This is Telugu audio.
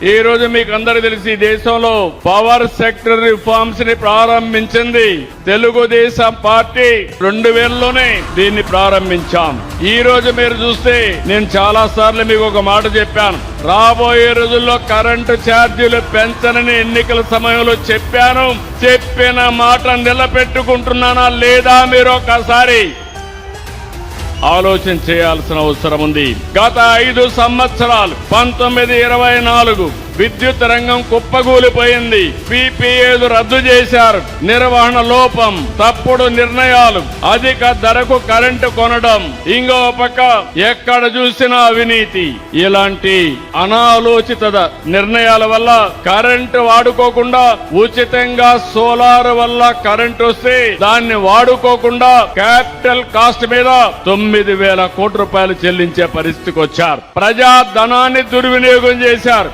ఈ రోజు మీకు అందరికీ తెలిసి దేశంలో పవర్ సెక్టర్ రిఫార్మ్స్ ని ప్రారంభించింది తెలుగుదేశం పార్టీ 2000లోనే దీన్ని ప్రారంభించాం. ఈ రోజు మీరు చూస్తే నేను చాలా సార్లు మీకు ఒక మాట చెప్పాను. రాబోయే రోజుల్లో కరెంటు ఛార్జీలు పెంచనని ఎన్నికల సమయంలో చెప్పాను. చెప్పిన మాట నిలబెట్టుకుంటున్నానా లేదా మీరు ఒకసారి ఆలోచన చేయాల్సిన అవసరం ఉంది. గత 5 సంవత్సరాలు 1924 విద్యుత్ రంగం కుప్పగూలిపోయింది. PPAలు రద్దు చేశారు. నిర్వహణ లోపం, తప్పుడు నిర్ణయాలు, అధిక ధరకు కరెంటు కొనడం, ఇంకో పక్క ఎక్కడ చూసినా అవినీతి. ఇలాంటి అనాలోచిత నిర్ణయాల వల్ల కరెంటు వాడుకోకుండా ఉచితంగా సోలార్ వల్ల కరెంటు వస్తే దాన్ని వాడుకోకుండా క్యాపిటల్ కాస్ట్ మీద 9,000 కోట్ల రూపాయలు చెల్లించే పరిస్థితికి వచ్చారు. ప్రజా ధనాన్ని దుర్వినియోగం చేశారు.